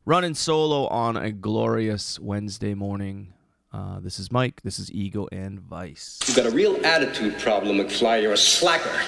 Running solo on a glorious Wednesday morning. This is Mike. This is Ego and Vice. You've got a real attitude problem, McFly. You're a slacker.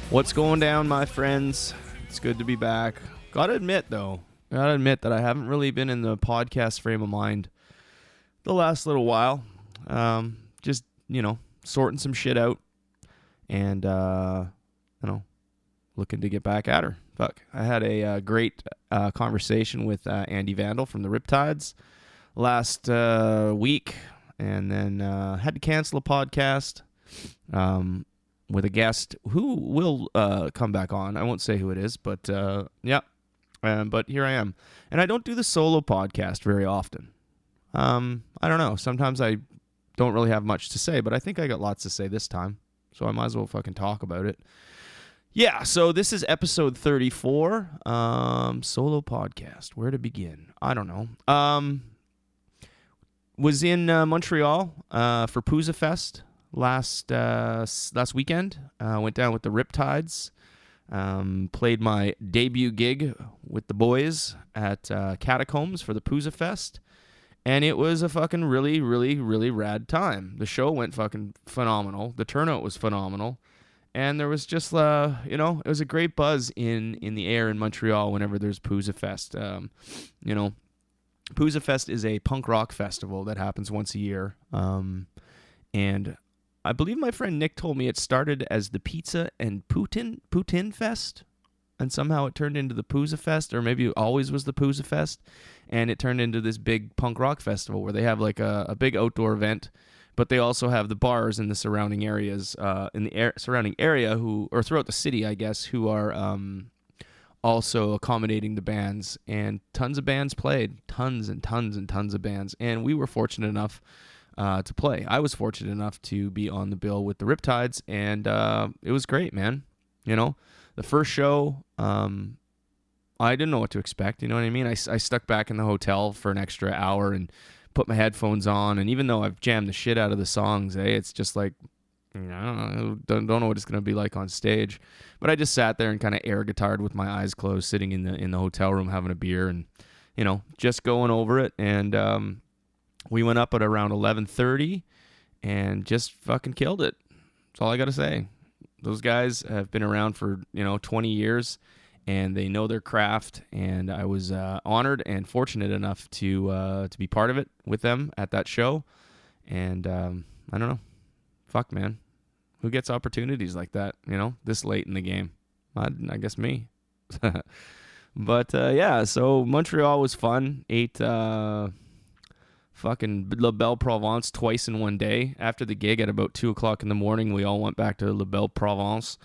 What's going down, my friends? It's good to be back. Gotta admit that I haven't really been in the podcast frame of mind the last little while. Just, sorting some shit out and, looking to get back at her. Fuck. I had a great conversation with Andy Vandal from the Riptides last week, and then had to cancel a podcast with a guest who will come back on. I won't say who it is, but but here I am. And I don't do the solo podcast very often. I don't know. Sometimes I don't really have much to say, but I think I got lots to say this time, so I might as well fucking talk about it. Yeah, so this is episode 34, solo podcast. Where to begin? I don't know. Was in Montreal for Pouzza Fest last weekend. Went down with the Riptides. Played my debut gig with the boys at Catacombs for the Pouzza Fest. And it was a fucking really, really, really rad time. The show went fucking phenomenal. The turnout was phenomenal. And there was just, it was a great buzz in the air in Montreal whenever there's Pouzza Fest. Pouzza Fest is a punk rock festival that happens once a year. And I believe my friend Nick told me it started as the Pizza and Poutine Fest, and somehow it turned into the Pouzza Fest, or maybe it always was the Pouzza Fest, and it turned into this big punk rock festival where they have like a big outdoor event, but they also have the bars in the surrounding areas, surrounding area or throughout the city, I guess, who are also accommodating the bands, and tons of bands played, tons and tons and tons of bands, and we were fortunate enough to play. I was fortunate enough to be on the bill with the Riptides, and it was great, man. The first show, I didn't know what to expect, you know what I mean? I stuck back in the hotel for an extra hour and put my headphones on, and even though I've jammed the shit out of the songs, it's just like, I don't know what it's going to be like on stage. But I just sat there and kind of air guitared with my eyes closed, sitting in the hotel room having a beer and, just going over it, and we went up at around 11:30 and just fucking killed it. That's all I got to say. Those guys have been around for, 20 years, and they know their craft, and I was honored and fortunate enough to be part of it with them at that show. And I don't know. Fuck, man. Who gets opportunities like that, this late in the game? I guess me. But, so Montreal was fun. Ate fucking La Belle Provence twice in one day. After the gig at about 2 o'clock in the morning, we all went back to La Belle Provence,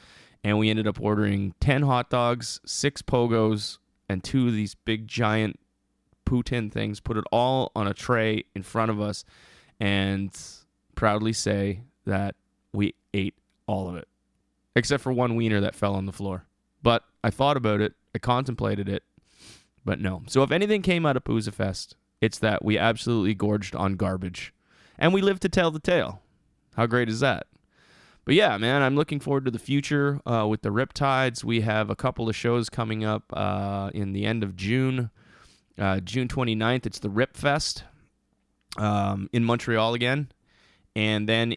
and we ended up ordering 10 hot dogs, 6 pogos, and 2 of these big giant poutine things, put it all on a tray in front of us, and proudly say that we ate all of it, except for one wiener that fell on the floor. But I thought about it, I contemplated it, but no. So if anything came out of Pouzza Fest, it's that we absolutely gorged on garbage. And we live to tell the tale. How great is that? But yeah, man, I'm looking forward to the future with the Riptides. We have a couple of shows coming up in the end of June. June 29th, it's the Rip Fest in Montreal again. And then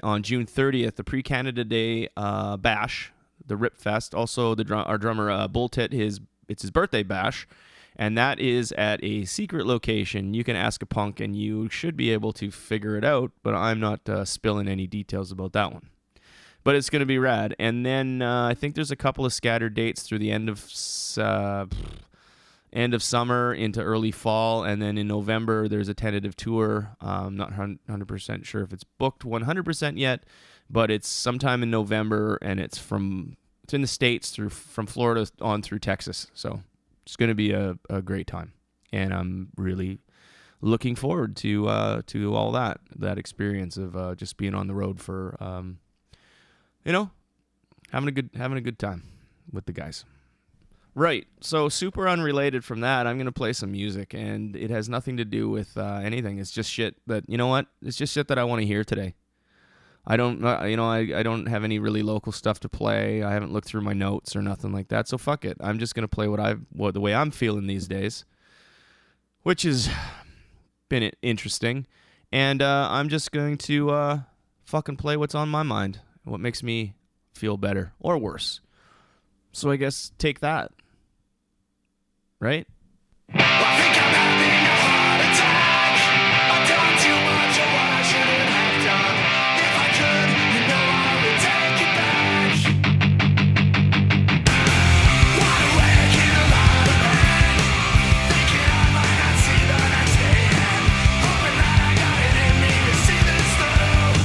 on June 30th, the Pre-Canada Day bash, the Rip Fest. Also, our drummer Bull Tit, it's his birthday bash. And that is at a secret location. You can ask a punk and you should be able to figure it out, but I'm not spilling any details about that one. But it's going to be rad. And then I think there's a couple of scattered dates through the end of summer into early fall. And then in November, there's a tentative tour. I'm not 100% sure if it's booked 100% yet, but it's sometime in November, and it's in the States from Florida on through Texas. So it's going to be a great time. And I'm really looking forward to all that experience of just being on the road for, having a good time with the guys. Right. So super unrelated from that, I'm going to play some music, and it has nothing to do with anything. It's just shit that, you know what? It's just shit that I want to hear today. I don't have any really local stuff to play. I haven't looked through my notes or nothing like that. So fuck it. I'm just going to play the way I'm feeling these days, which has been interesting. And I'm just going to fucking play what's on my mind, what makes me feel better or worse. So I guess take that. Right? I think I'm having a heart attack. I've done too much of what I shouldn't have done. If I could, I would take it back. Wide awake in a lot of pain, thinking I might not see the next day end, hoping that I got it in me to see this through.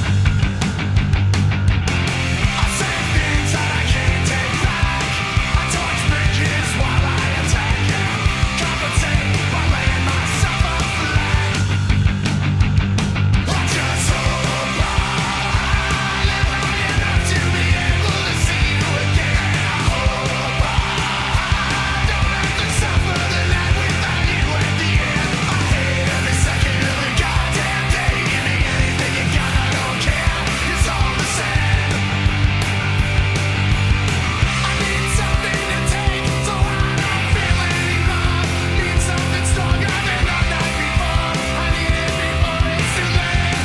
I say things that I can't take back. I torch bridges while I attack them, compensate by laying myself out flat. I just hope I live long enough to be able to see you again. I hope I don't have to suffer the night without you at the end. I hate every second of the goddamn day. Give me anything you got, I don't care. It's all the same. I need something to take so I don't feel anymore. Need something stronger than the night before. I need it before it's too late.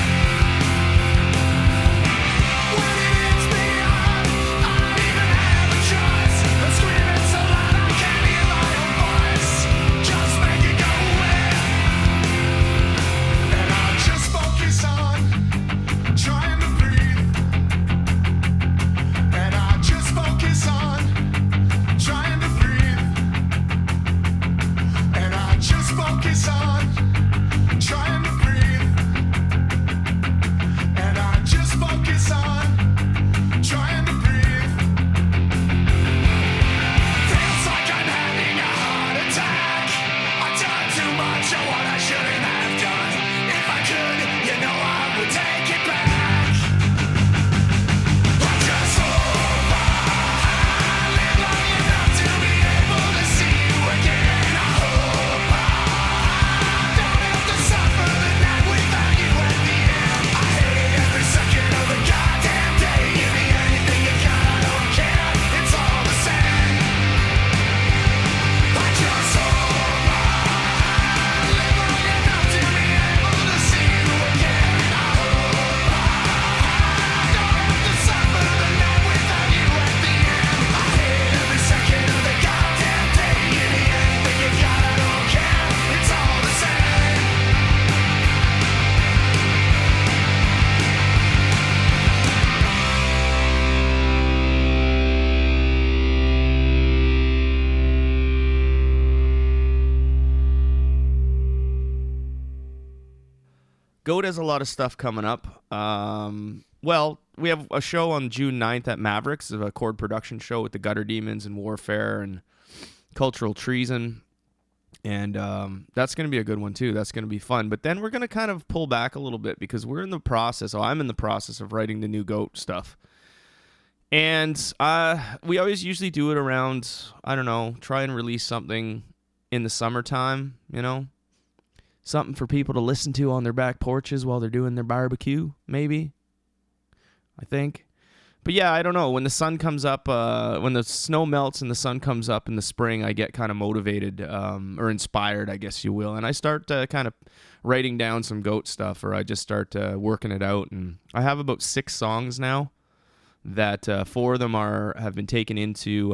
When it hits me hard, I don't even have a choice. I'm screaming so loud I can't hear my own voice. Just make it go away. And I'll just focus on trying to breathe. And I'll just focus on trying to breathe. And I'll just focus on trying to breathe. And I'll just focus on trying to breathe. Feels like I'm having a heart attack. I've done too much of what I shouldn't have done. If I could, I would take it back. I just hope I live long enough to be able to see you again. I hope I don't have to suffer the night without you at the end. I hate every second of the goddamn day. Give me anything you got, I don't care. It's all the same. I just hope I live long enough to be able to see you again. I hope I don't have to suffer the night without you at the end. I hate every second of the goddamn day. Give me anything you got, I don't care. It's all the same. Goat has a lot of stuff coming up. Well, we have a show on June 9th at Mavericks, a chord production show with the Gutter Demons and Warfare and Cultural Treason. And that's going to be a good one, too. That's going to be fun. But then we're going to kind of pull back a little bit because I'm in the process of writing the new Goat stuff. And we always usually do it around, I don't know, try and release something in the summertime, something for people to listen to on their back porches while they're doing their barbecue, maybe, I think. But yeah, I don't know. When the sun comes up, when the snow melts and the sun comes up in the spring, I get kind of motivated or inspired, I guess you will. And I start kind of writing down some Goat stuff, or I just start working it out. And I have about 6 songs now that 4 of them have been taken into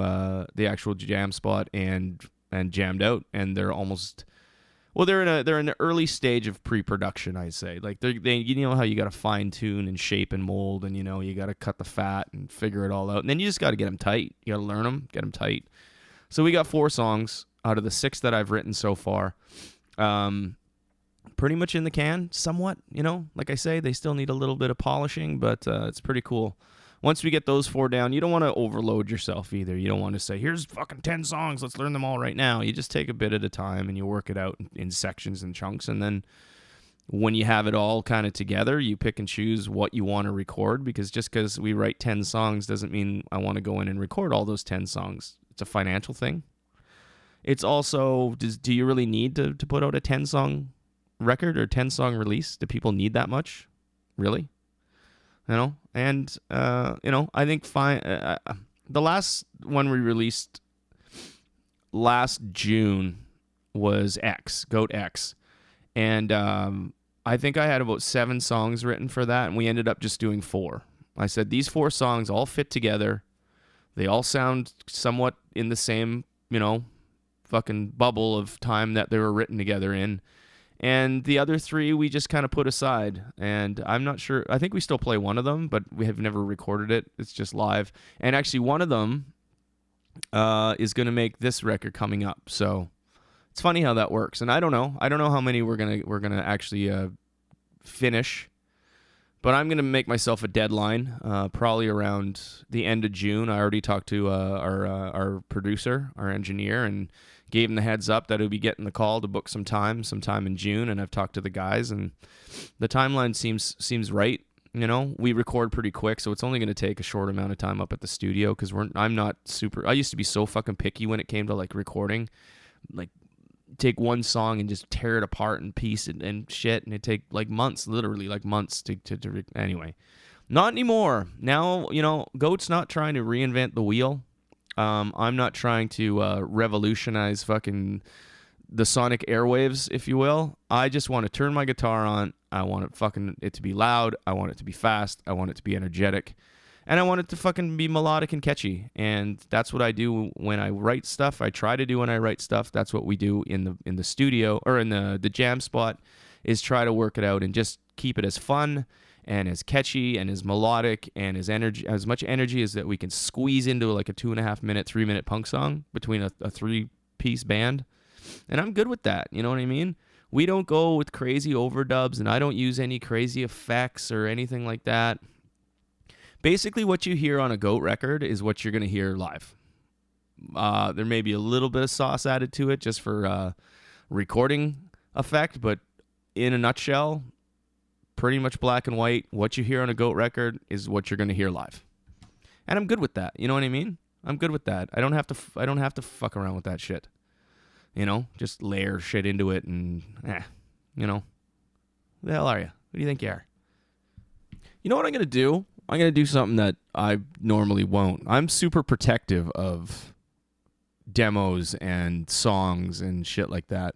the actual jam spot, and and jammed out, and they're almost they're in the early stage of pre-production, I'd say. Like they you know how you got to fine tune and shape and mold, and you got to cut the fat and figure it all out, and then you just got to get them tight. You got to learn them, get them tight. So we got 4 songs out of the 6 that I've written so far. Pretty much in the can, somewhat. Like I say, they still need a little bit of polishing, but it's pretty cool. Once we get those 4 down, you don't want to overload yourself either. You don't want to say, here's fucking 10 songs, let's learn them all right now. You just take a bit at a time and you work it out in sections and chunks. And then when you have it all kind of together, you pick and choose what you want to record, because just because we write 10 songs doesn't mean I want to go in and record all those 10 songs. It's a financial thing. It's also, do you really need to put out a 10-song record or 10-song release? Do people need that much? Really? And I think the last one we released last June was Goat X, and I think I had about 7 songs written for that, and we ended up just doing 4. I said these 4 songs all fit together, they all sound somewhat in the same fucking bubble of time that they were written together in. And the other 3 we just kind of put aside, and I'm not sure. I think we still play one of them, but we have never recorded it. It's just live. And actually, one of them is going to make this record coming up. So it's funny how that works. And I don't know how many we're gonna actually finish, but I'm gonna make myself a deadline, probably around the end of June. I already talked to our producer, our engineer, and gave him the heads up that he'll be getting the call to book sometime in June, and I've talked to the guys, and the timeline seems right. We record pretty quick, so it's only going to take a short amount of time up at the studio, because I'm not super. I used to be so fucking picky when it came to like recording, like take one song and just tear it apart and piece it and shit, and it take like months, literally like months to anyway. Not anymore. Now Goat's not trying to reinvent the wheel. I'm not trying to revolutionize fucking the sonic airwaves, if you will. I just want to turn my guitar on. I want it to be loud. I want it to be fast. I want it to be energetic. And I want it to fucking be melodic and catchy. And that's what I do when I write stuff. I try to do when I write stuff. That's what we do in the studio, or in the jam spot, is try to work it out and just keep it as fun and as catchy and as melodic and as much energy as that we can squeeze into like a 2.5 minute, 3 minute punk song between a 3-piece band. And I'm good with that. You know what I mean? We don't go with crazy overdubs, and I don't use any crazy effects or anything like that. Basically, what you hear on a Goat record is what you're going to hear live. There may be a little bit of sauce added to it just for recording effect, but in a nutshell, pretty much black and white. What you hear on a Goat record is what you're going to hear live, and I'm good with that. You know what I mean? I'm good with that. I don't have to fuck around with that shit. Just layer shit into it, and who the hell are you? Who do you think you are? You know what I'm going to do? I'm going to do something that I normally won't. I'm super protective of demos and songs and shit like that.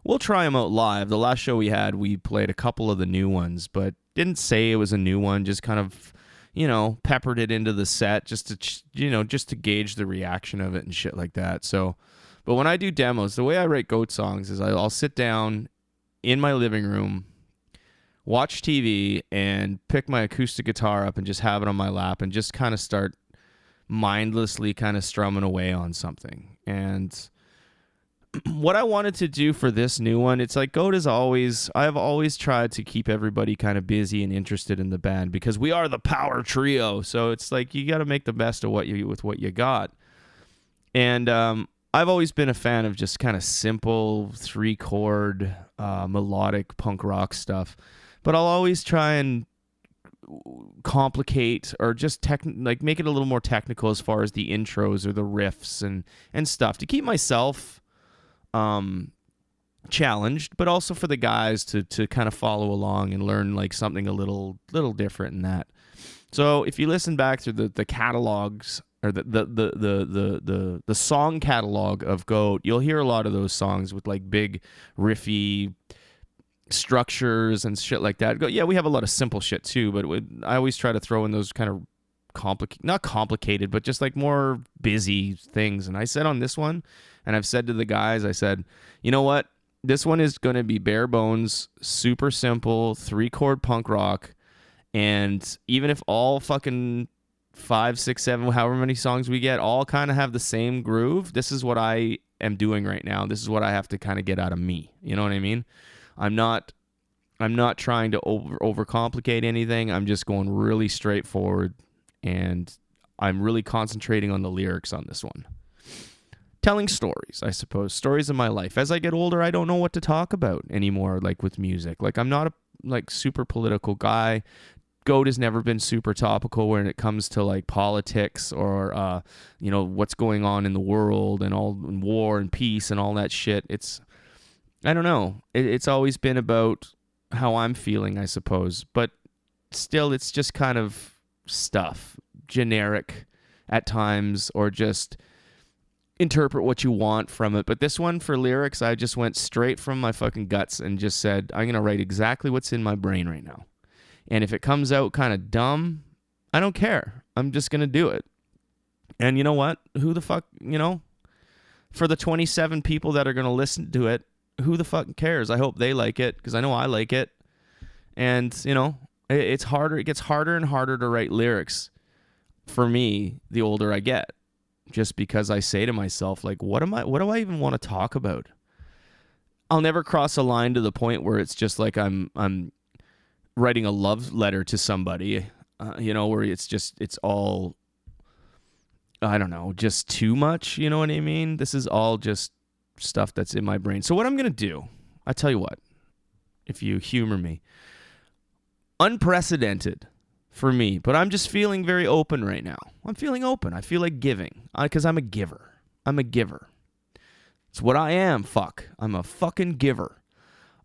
We'll try them out live. The last show we had, we played a couple of the new ones, but didn't say it was a new one, just kind of, peppered it into the set just to gauge the reaction of it and shit like that. So, but when I do demos, the way I write Goat songs is I'll sit down in my living room, watch TV, and pick my acoustic guitar up and just have it on my lap and just kind of start mindlessly kind of strumming away on something. And what I wanted to do for this new one, it's like Goat is I've always tried to keep everybody kind of busy and interested in the band, because we are the power trio. So it's like you got to make the best of what you got. And I've always been a fan of just kind of simple 3-chord melodic punk rock stuff, but I'll always try and complicate or just make it a little more technical as far as the intros or the riffs and stuff to keep myself challenged, but also for the guys to kind of follow along and learn like something a little different in that. So if you listen back through the catalogs, or the song catalog of Goat, you'll hear a lot of those songs with like big riffy structures and shit like that. Yeah, we have a lot of simple shit too, but I always try to throw in those kind of not complicated, but just like more busy things. And I said on this one, And I've said to the guys, I said, you know what? This one is going to be bare bones, super simple, 3-chord punk rock. And even if all fucking 5, 6, 7, however many songs we get, all kind of have the same groove, this is what I am doing right now. This is what I have to kind of get out of me. You know what I mean? I'm not trying to overcomplicate anything. I'm just going really straightforward, and I'm really concentrating on the lyrics on this one. Telling stories, I suppose. Stories of my life. As I get older, I don't know what to talk about anymore, like with music. Like, I'm not a super political guy. Goat has never been super topical when it comes to like politics or what's going on in the world and war and peace and all that shit. I don't know. It's always been about how I'm feeling, I suppose. But still, it's just kind of stuff, generic at times, or just interpret what you want from it. But this one, for lyrics, I just went straight from my fucking guts and just said, I'm going to write exactly what's in my brain right now. And if it comes out kind of dumb, I don't care. I'm just going to do it. And you know what? Who the fuck, for the 27 people that are going to listen to it, who the fuck cares? I hope they like it, because I know I like it. And, it's harder. It gets harder and harder to write lyrics for me the older I get. Just because I say to myself, like, what do I even want to talk about? I'll never cross a line to the point where it's just like I'm writing a love letter to somebody, where it's all, I don't know, just too much, you know what I mean? This is all just stuff that's in my brain. So what I'm going to do, I tell you what, if you humor me, unprecedented for me, but I'm just feeling very open right now. I'm feeling open. I feel like giving, because I'm a giver. I'm a giver. It's what I am, fuck. I'm a fucking giver.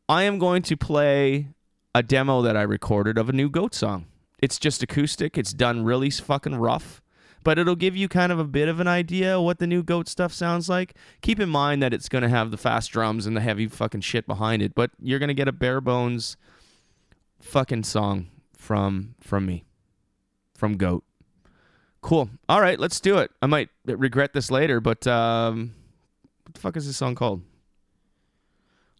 I am going to play a demo that I recorded of a new Goat song. It's just acoustic. It's done really fucking rough, but it'll give you kind of a bit of an idea of what the new Goat stuff sounds like. Keep in mind that it's going to have the fast drums and the heavy fucking shit behind it, but you're going to get a bare bones fucking song from me, from Goat. Cool. All right, let's do it. I might regret this later, but what the fuck is this song called?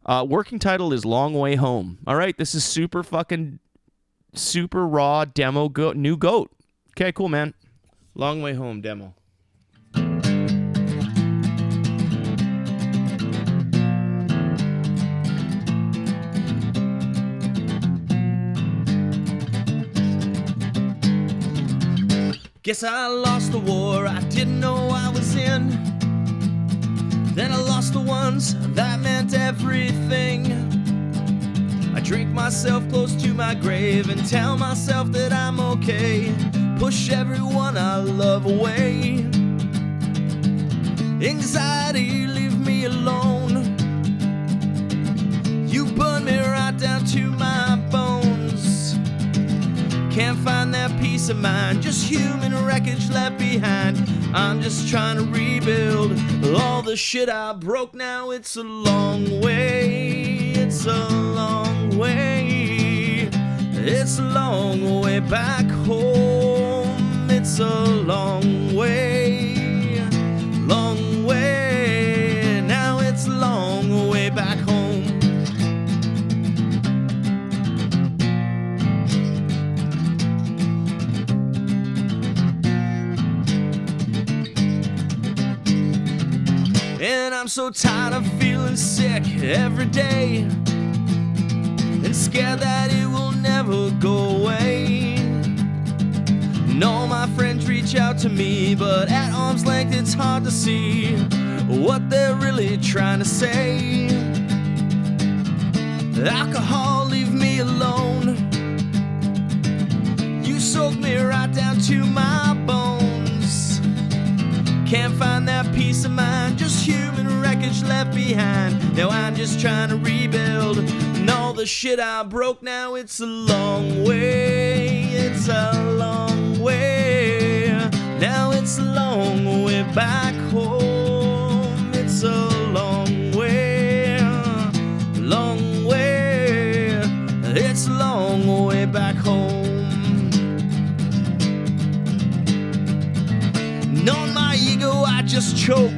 Working title is Long Way Home. All right, this is super raw demo new Goat. Okay, cool, man. Long Way Home demo. Guess I lost the war I didn't know I was in. Then I lost the ones that meant everything. I drink myself close to my grave and tell myself that I'm okay. Push everyone I love away. Anxiety, leave me alone. You burn me right down to my bones. Can't find that peace of mind, just human wreckage left behind. I'm just trying to rebuild all the shit I broke. Now it's a long way, it's a long way, it's a long way back home. It's a long way, long way. Now it's a long way back home. And I'm so tired of feeling sick every day and scared that it will never go away. And all my friends reach out to me, but at arm's length it's hard to see what they're really trying to say. Alcohol, leave me alone. You soak me right down to my bones. Can't find that peace of mind, just human wreckage left behind. Now I'm just trying to rebuild and all the shit I broke. Now it's a long way, it's a long way. Now it's a long way back home. It's a long way, long way. It's a long way back home. And on my ego I just choke.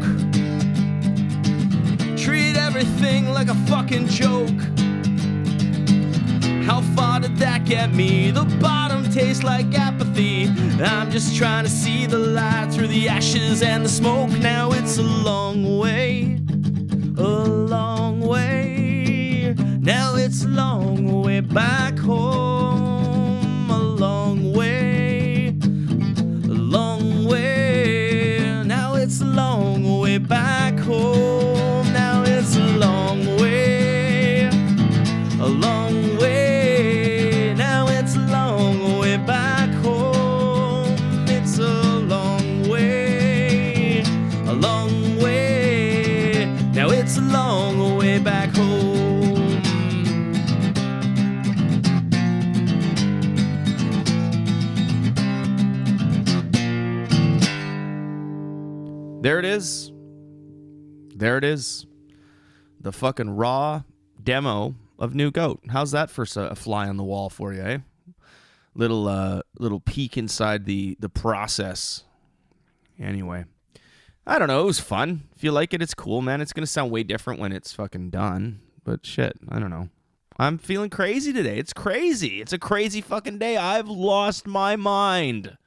everything like a fucking joke. How far did that get me? The bottom tastes like apathy. I'm just trying to see the light through the ashes and the smoke. Now it's a long way, a long way. Now it's a long way back home, a long way, a long way. Now it's a long way back home. Now it's a long way, a long way. Now it's a long way back home. It's a long way, a long way. Now it's a long way back home. There it is. There it is. The fucking raw demo of New Goat. How's that for a fly on the wall for you, eh? Little peek inside the process. Anyway, I don't know. It was fun. If you like it, it's cool, man. It's gonna sound way different when it's fucking done. But shit, I don't know. I'm feeling crazy today. It's crazy. It's a crazy fucking day. I've lost my mind.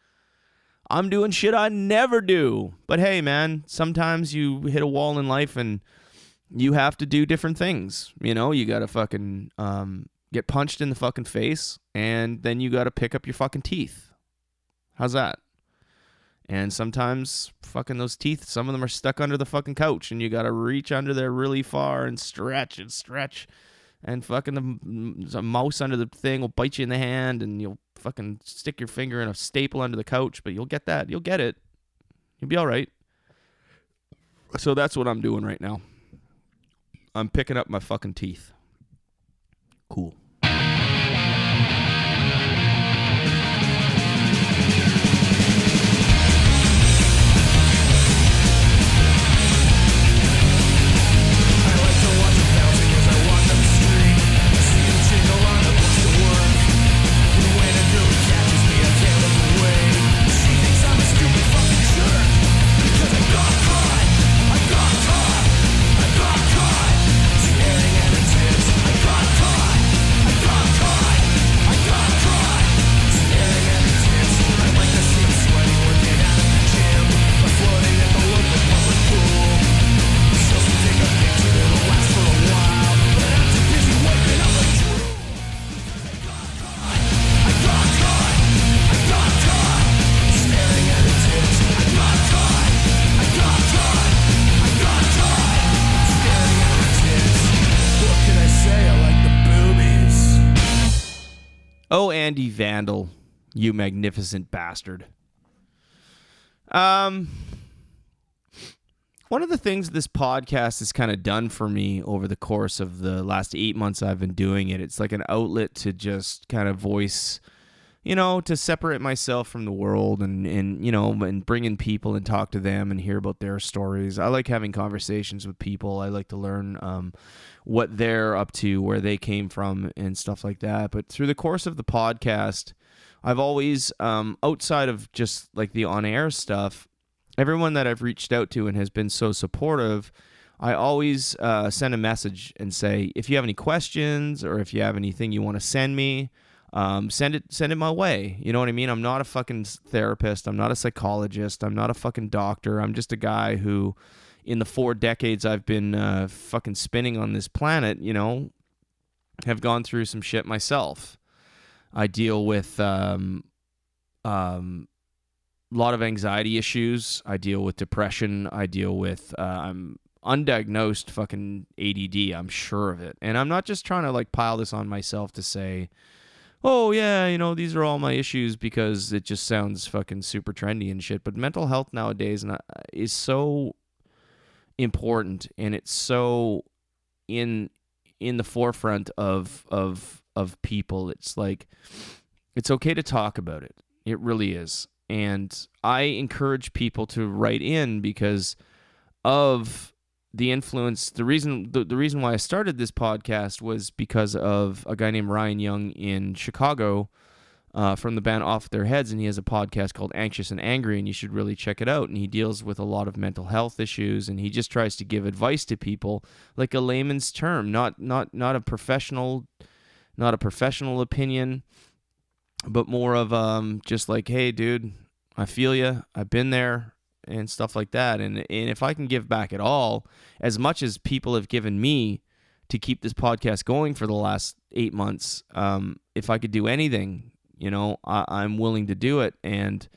I'm doing shit I never do. But hey, man, sometimes you hit a wall in life and you have to do different things. You know, you got to fucking get punched in the fucking face, and then you got to pick up your fucking teeth. How's that? And sometimes fucking those teeth, some of them are stuck under the fucking couch, and you got to reach under there really far and stretch. And fucking the mouse under the thing will bite you in the hand, and you'll fucking stick your finger in a staple under the couch, but you'll get that. You'll get it. You'll be all right. So that's what I'm doing right now. I'm picking up my fucking teeth. Cool. Oh, Andy Vandal, you magnificent bastard. One of the things this podcast has kind of done for me over the course of the last 8 months I've been doing it, it's like an outlet to just kind of voice, you know, to separate myself from the world and you know, and bring in people and talk to them and hear about their stories. I like having conversations with people. I like to learn what they're up to, where they came from and stuff like that. But through the course of the podcast, I've always, outside of just like the on-air stuff, everyone that I've reached out to and has been so supportive, I always send a message and say, if you have any questions or if you have anything you want to send me, send it my way. You know what I mean? I'm not a fucking therapist. I'm not a psychologist. I'm not a fucking doctor. I'm just a guy who, in the 4 decades I've been fucking spinning on this planet, you know, have gone through some shit myself. I deal with a lot of anxiety issues. I deal with depression. I deal with I'm undiagnosed fucking ADD. I'm sure of it. And I'm not just trying to like pile this on myself to say, oh yeah, you know, these are all my issues because it just sounds fucking super trendy and shit. But mental health nowadays is so important, and it's so in the forefront of people. It's like, it's okay to talk about it. It really is. And I encourage people to write in because of the influence. The reason why I started this podcast was because of a guy named Ryan Young in Chicago, from the band Off Their Heads, and he has a podcast called Anxious and Angry, and you should really check it out. And he deals with a lot of mental health issues, and he just tries to give advice to people like a layman's term, not a professional opinion, but more of just like, hey, dude, I feel you, I've been there, and stuff like that. And if I can give back at all, as much as people have given me to keep this podcast going for the last 8 months, if I could do anything, I'm willing to do it. And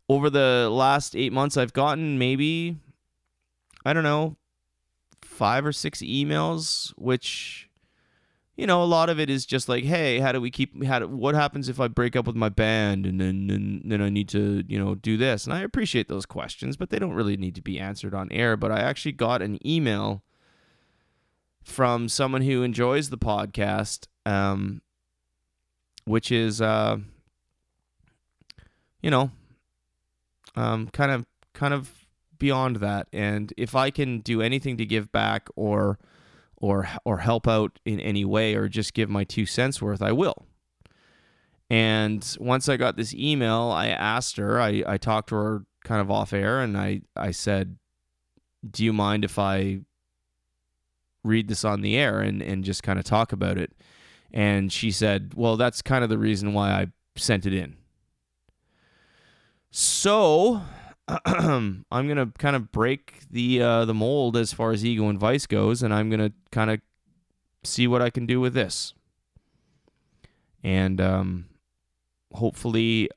over the last 8 months, I've gotten maybe, I don't know, 5 or 6 emails, which, a lot of it is just like, hey, what happens if I break up with my band and then I need to, do this? And I appreciate those questions, but they don't really need to be answered on air. But I actually got an email from someone who enjoys the podcast, which is, kind of beyond that. And if I can do anything to give back or help out in any way, or just give my 2 cents worth, I will. And once I got this email, I asked her, I talked to her kind of off air, and I said, do you mind if I read this on the air and just kind of talk about it? And she said, well, that's kind of the reason why I sent it in. So I'm going to kind of break the mold as far as Ego and Vice goes, and I'm going to kind of see what I can do with this. And hopefully,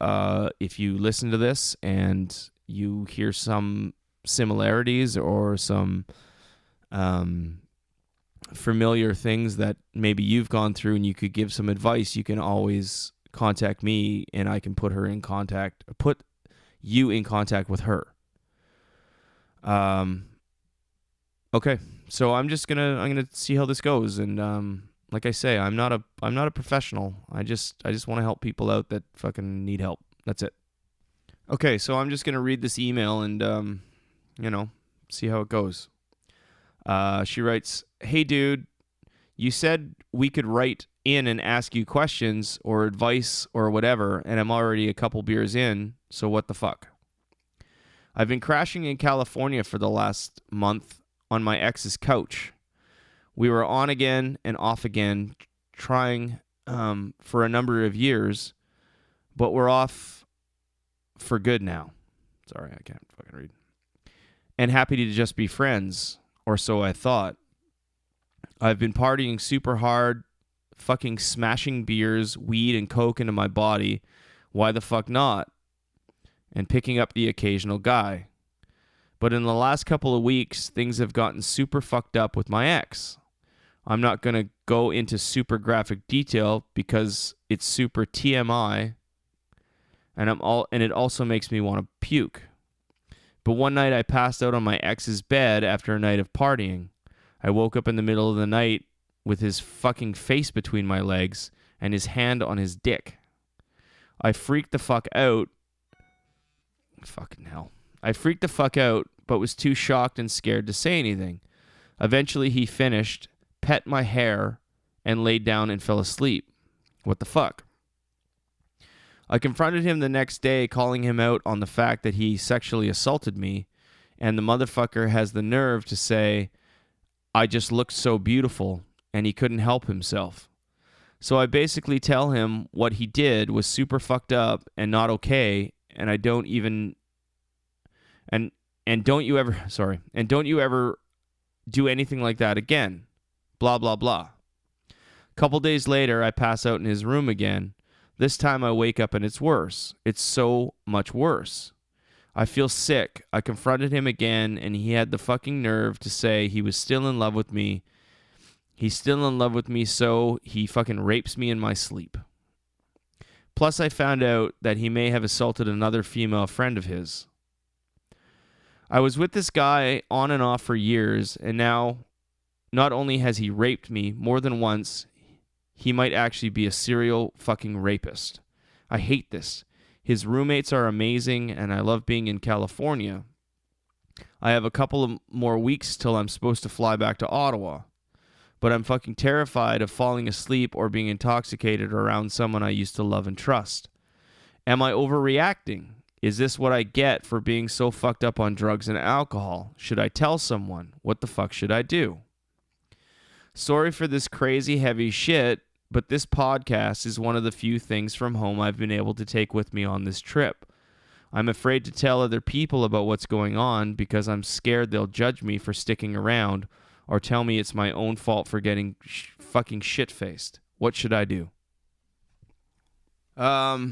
if you listen to this and you hear some similarities or some familiar things that maybe you've gone through and you could give some advice, you can always contact me, and I can put you in contact with her. Okay, so I'm gonna see how this goes, and like I say, I'm not a professional. I just want to help people out that fucking need help. That's it. Okay, so I'm just gonna read this email and see how it goes. She writes, "Hey dude, you said we could write in and ask you questions or advice or whatever, and I'm already a couple beers in, so what the fuck? I've been crashing in California for the last month on my ex's couch. We were on again and off again, trying for a number of years, but we're off for good now." Sorry, I can't fucking read. "And happy to just be friends, or so I thought. I've been partying super hard, fucking smashing beers, weed, and coke into my body. Why the fuck not? And picking up the occasional guy. But in the last couple of weeks, things have gotten super fucked up with my ex. I'm not going to go into super graphic detail because it's super TMI, and it also makes me want to puke. But one night I passed out on my ex's bed after a night of partying. I woke up in the middle of the night with his fucking face between my legs and his hand on his dick. I freaked the fuck out. Fucking hell. I freaked the fuck out, but was too shocked and scared to say anything. Eventually he finished, pet my hair, and laid down and fell asleep. What the fuck? I confronted him the next day, calling him out on the fact that he sexually assaulted me, and the motherfucker has the nerve to say, I just looked so beautiful, and he couldn't help himself. So I basically tell him what he did was super fucked up and not okay, and don't you ever do anything like that again. Blah, blah, blah. Couple days later, I pass out in his room again. This time I wake up and it's worse. It's so much worse. I feel sick. I confronted him again, and he had the fucking nerve to say he was still in love with me. He's still in love with me, so he fucking rapes me in my sleep. Plus, I found out that he may have assaulted another female friend of his. I was with this guy on and off for years, and now not only has he raped me more than once, he might actually be a serial fucking rapist. I hate this. His roommates are amazing, and I love being in California. I have a couple of more weeks till I'm supposed to fly back to Ottawa. But I'm fucking terrified of falling asleep or being intoxicated around someone I used to love and trust. Am I overreacting? Is this what I get for being so fucked up on drugs and alcohol? Should I tell someone? What the fuck should I do? Sorry for this crazy heavy shit, but this podcast is one of the few things from home I've been able to take with me on this trip. I'm afraid to tell other people about what's going on because I'm scared they'll judge me for sticking around or tell me it's my own fault for getting fucking shit-faced. What should I do? That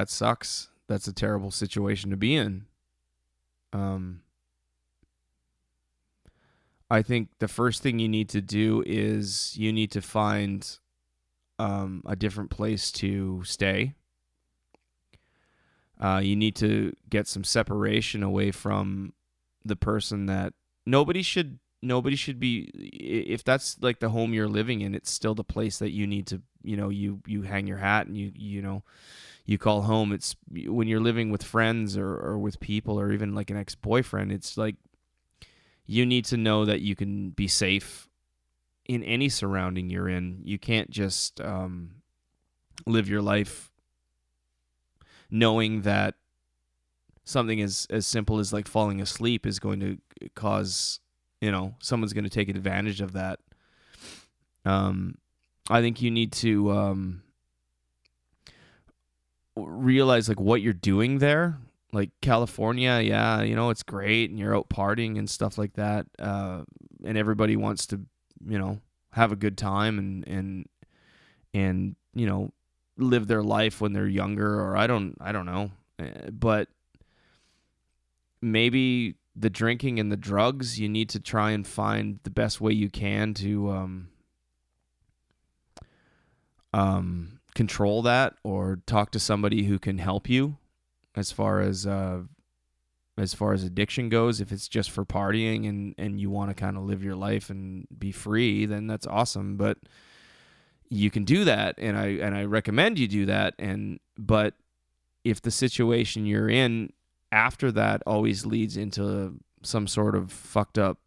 sucks. That's a terrible situation to be in. I think the first thing you need to do is you need to find a different place to stay. You need to get some separation away from the person that nobody should be. If that's like the home you're living in, it's still the place that you need to, you hang your hat and you call home. It's when you're living with friends or with people or even like an ex-boyfriend, it's like you need to know that you can be safe in any surrounding you're in. You can't just live your life knowing that something as simple as like falling asleep is going to cause, someone's going to take advantage of that. I think you need to realize like what you're doing there. Like California, yeah, it's great and you're out partying and stuff like that. And everybody wants to, have a good time and live their life when they're younger, or I don't know. But maybe the drinking and the drugs, you need to try and find the best way you can to control that, or talk to somebody who can help you as far as addiction goes. If it's just for partying and you want to kind of live your life and be free, then that's awesome. But you can do that, and I recommend you do that. But if the situation you're in after that always leads into some sort of fucked up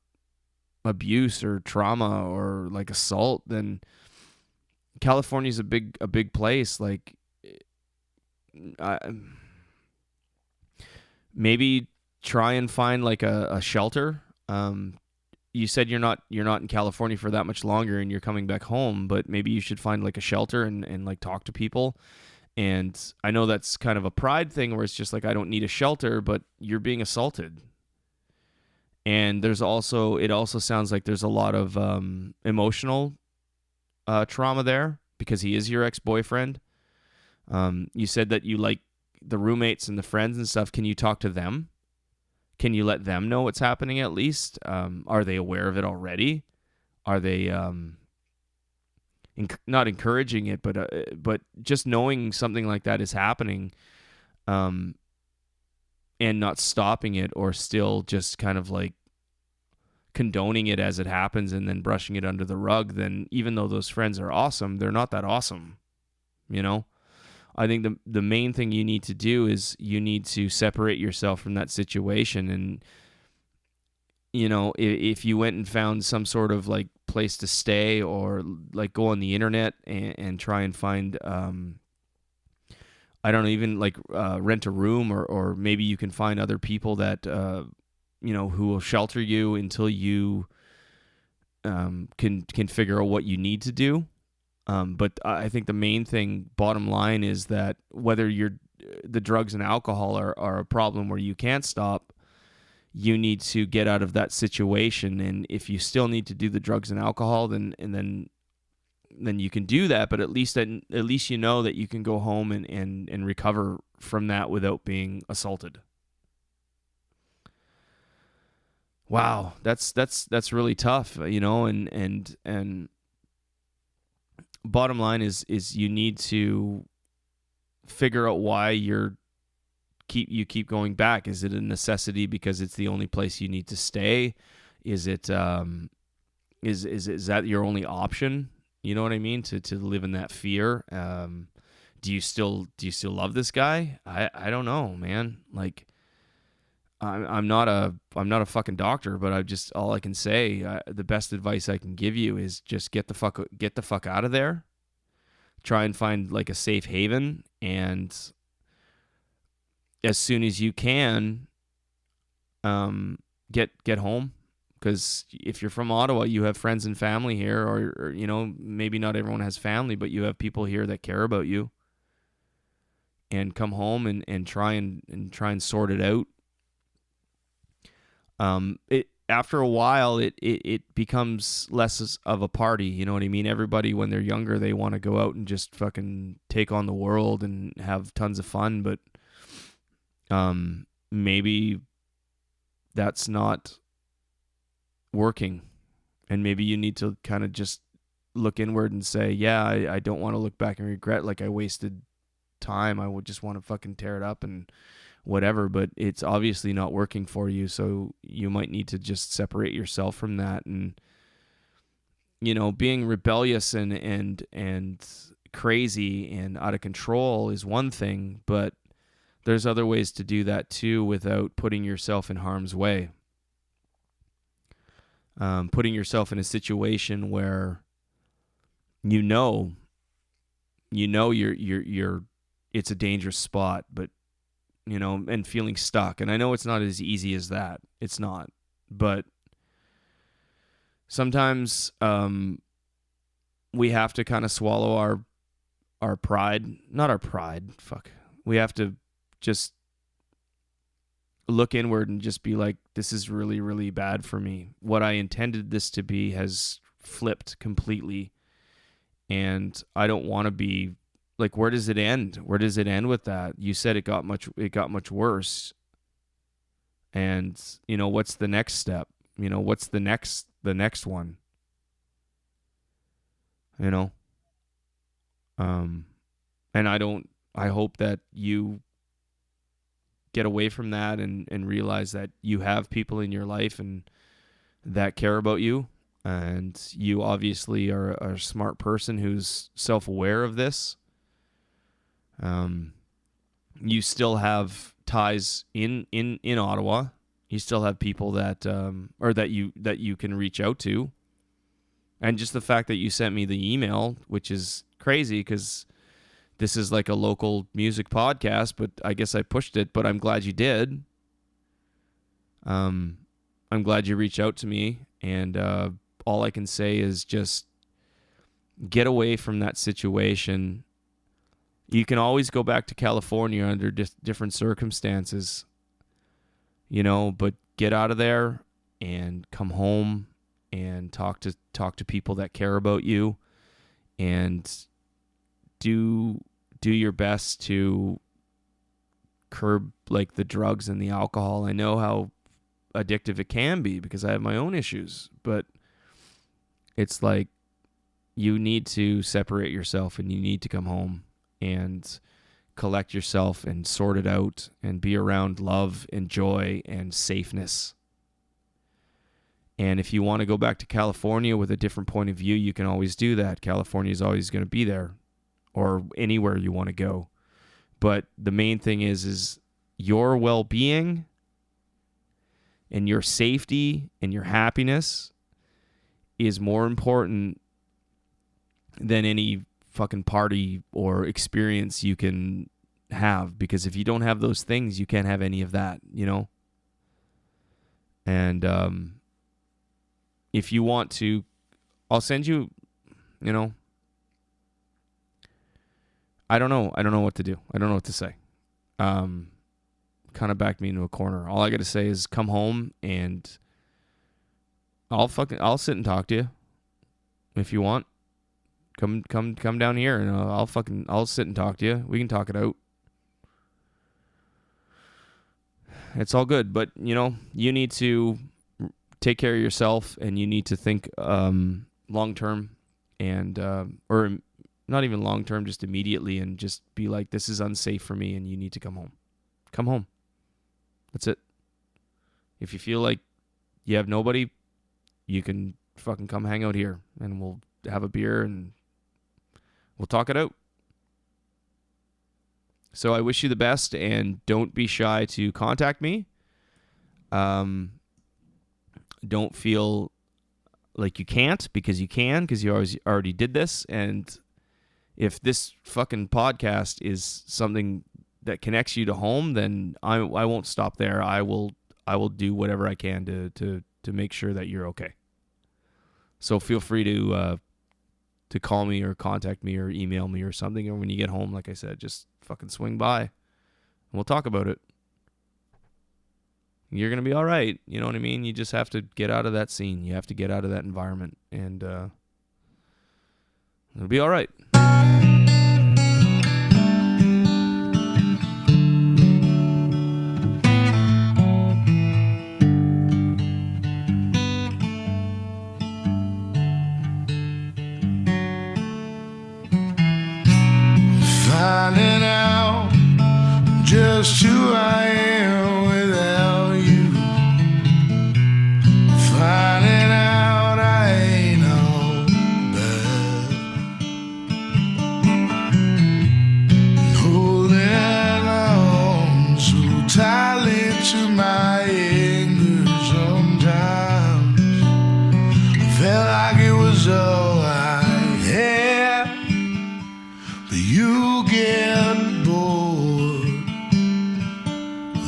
abuse or trauma or like assault, then California's a big place. Like, maybe try and find like a shelter. You said you're not in California for that much longer and you're coming back home, but maybe you should find like a shelter and like talk to people. And I know that's kind of a pride thing where it's just like, I don't need a shelter, but you're being assaulted. And it also sounds like there's a lot of emotional trauma there because he is your ex-boyfriend. You said that you like the roommates and the friends and stuff. Can you talk to them? Can you let them know what's happening at least? Are they aware of it already? Are they not encouraging it, but just knowing something like that is happening, and not stopping it, or still just kind of like condoning it as it happens and then brushing it under the rug, then even though those friends are awesome, they're not that awesome, I think the main thing you need to do is you need to separate yourself from that situation. And, if you went and found some sort of like place to stay, or like go on the internet and try and find, I don't know, even like rent a room, or maybe you can find other people that, who will shelter you until you can figure out what you need to do. But I think the main thing, bottom line, is that whether the drugs and alcohol are a problem where you can't stop, you need to get out of that situation. And if you still need to do the drugs and alcohol, then you can do that. But at least you know that you can go home and recover from that without being assaulted. Wow, that's really tough, and bottom line is you need to figure out why you keep going back. Is it a necessity because it's the only place you need to stay? Is it is that your only option? You know what I mean? To live in that fear. Do you still love this guy? I don't know, man. Like, I'm not a fucking doctor, but all I can say, the best advice I can give you is just get the fuck out of there. try and find like a safe haven, and as soon as you can, get home. Because if you're from Ottawa, you have friends and family here, or maybe not everyone has family, but you have people here that care about you. And come home and try and sort it out. It after a while, it becomes less of a party. You know what I mean? Everybody, when they're younger, they want to go out and just fucking take on the world and have tons of fun. But maybe that's not working, and maybe you need to kind of just look inward and say, yeah, I don't want to look back and regret like I wasted time. I would just want to fucking tear it up and whatever, but it's obviously not working for you, so you might need to just separate yourself from that. And being rebellious and crazy and out of control is one thing, but there's other ways to do that too without putting yourself in harm's way. Putting yourself in a situation where you're it's a dangerous spot, but and feeling stuck. And I know it's not as easy as that. It's not. But sometimes we have to kind of swallow our pride. Not our pride. Fuck. We have to just look inward and just be like, this is really, really bad for me. What I intended this to be has flipped completely. And I don't want to be like, where does it end? Where does it end with that? You said it got much worse. And, what's the next step? What's the next one? And I hope that you get away from that and realize that you have people in your life and that care about you. And you obviously are a smart person who's self-aware of this. You still have ties in Ottawa. You still have people that you can reach out to. And just the fact that you sent me the email, which is crazy because this is like a local music podcast, but I guess I pushed it, but I'm glad you did. I'm glad you reached out to me, and all I can say is just get away from that situation. You can always go back to California under different circumstances, but get out of there and come home and talk to people that care about you, and do your best to curb like the drugs and the alcohol. I know how addictive it can be because I have my own issues, but it's like you need to separate yourself and you need to come home and collect yourself and sort it out and be around love and joy and safeness. And if you want to go back to California with a different point of view, you can always do that. California is always going to be there, or anywhere you want to go. But the main thing is your well-being and your safety and your happiness is more important than any fucking party or experience you can have. Because if you don't have those things, you can't have any of that, And if you want to, I'll send you, I don't know what to do. I don't know what to say. Kind of backed me into a corner. All I got to say is come home and I'll sit and talk to you if you want. Come down here and I'll sit and talk to you. We can talk it out. It's all good, but you need to take care of yourself and you need to think long term and or not even long term, just immediately, and just be like, this is unsafe for me and you need to come home. Come home. That's it. If you feel like you have nobody, you can fucking come hang out here and we'll have a beer and we'll talk it out. So I wish you the best and don't be shy to contact me. Don't feel like you can't, because you can, because you already did this. And if this fucking podcast is something that connects you to home, then I won't stop there. I will do whatever I can to make sure that you're okay. So feel free to call me or contact me or email me or something. And when you get home, like I said, just fucking swing by and we'll talk about it. You're going to be all right. You know what I mean? You just have to get out of that scene. You have to get out of that environment, and it'll be all right. Finding out just who I am without you. Finding out I ain't all bad. Holding on so tightly to my anger sometimes. I felt like it was all I had. But you get bored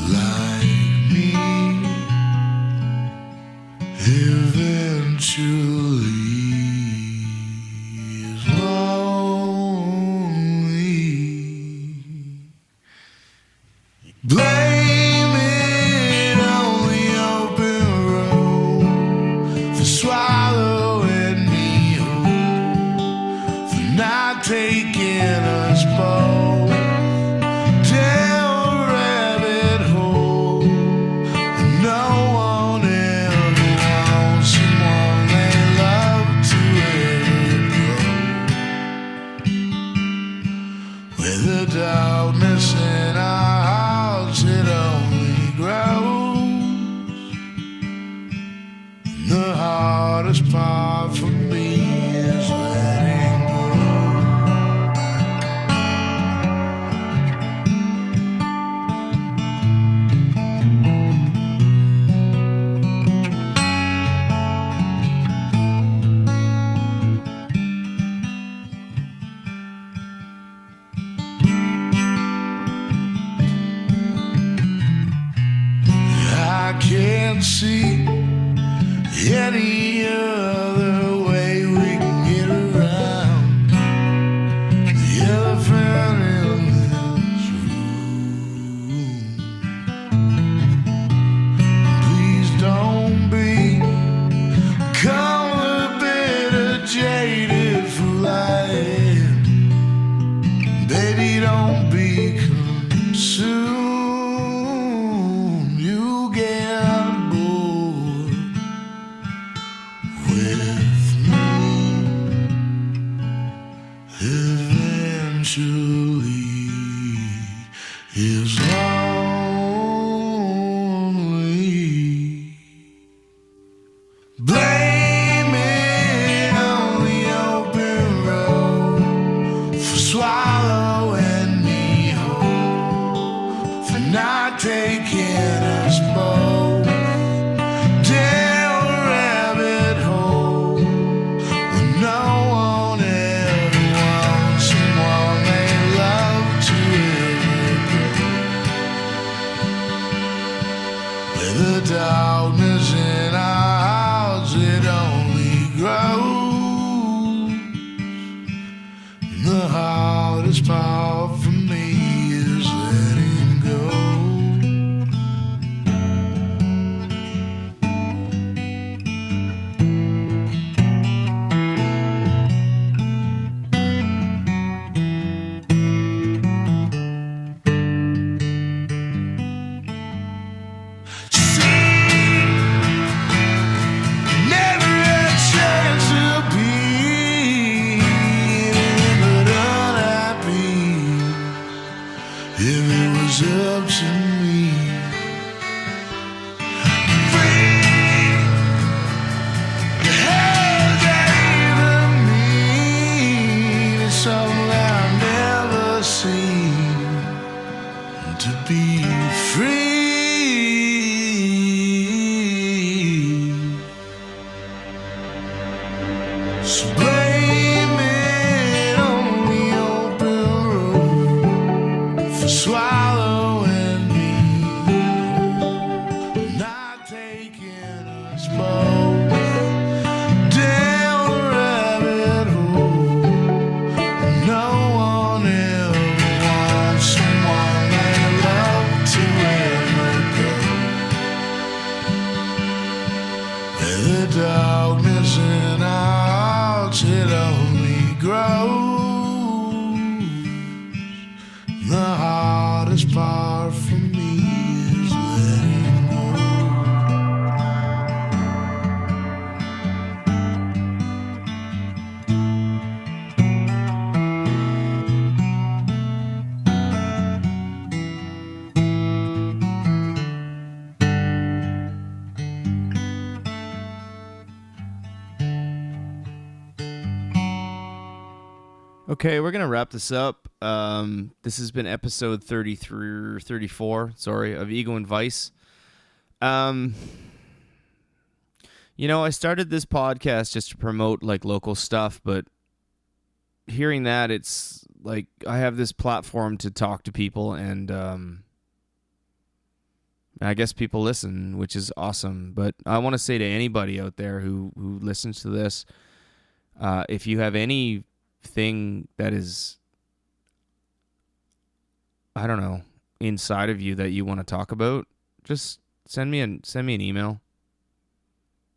like me eventually. Is lonely. Blame it on the open road for swallowing me whole, for not taking us both down a rabbit hole. And no one ever wants someone they love to ever go. With the darkness in our hearts, it only grows. And the hardest part for me is letting go. I can't see any other way we can get around the elephant in this room. Please don't become a bit of jaded fool I am. Baby, don't be consumed. You get bored with me eventually. Is lonely. Blame it on the open road for swallowing me whole, for not taking us both down a rabbit hole. When no one ever wants someone they love to ever go. With the darkness in our hearts, it only grows. And the hardest part for me is letting go. Never a chance to be but unhappy if it was up to me. Free, the hell that even mean? It's something I've never seen. To be free. So blame it on the Okay, we're going to wrap this up. This has been episode 33 or 34, of Ego and Vice. I started this podcast just to promote like local stuff, but hearing that, it's like I have this platform to talk to people, and I guess people listen, which is awesome. But I want to say to anybody out there who listens to this, if you have anything that is, I don't know, inside of you that you want to talk about, just send me an email.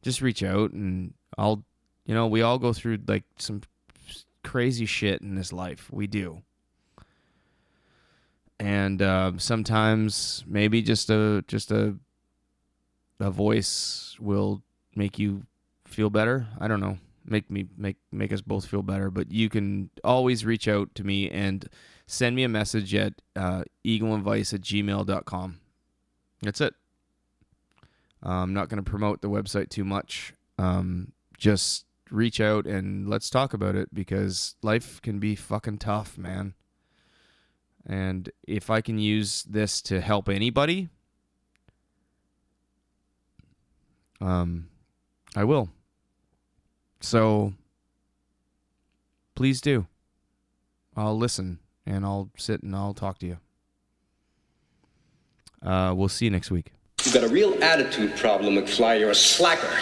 Just reach out, and I'll, we all go through like some crazy shit in this life. We do. And sometimes maybe just a voice will make you feel better. I don't know. Make us both feel better. But you can always reach out to me and send me a message at eagleandvice@gmail.com. That's it. I'm not going to promote the website too much. Just reach out and let's talk about it, because life can be fucking tough, man. And if I can use this to help anybody, I will. So please do. I'll listen, and I'll sit and I'll talk to you. We'll see you next week. You've got a real attitude problem, McFly. You're a slacker.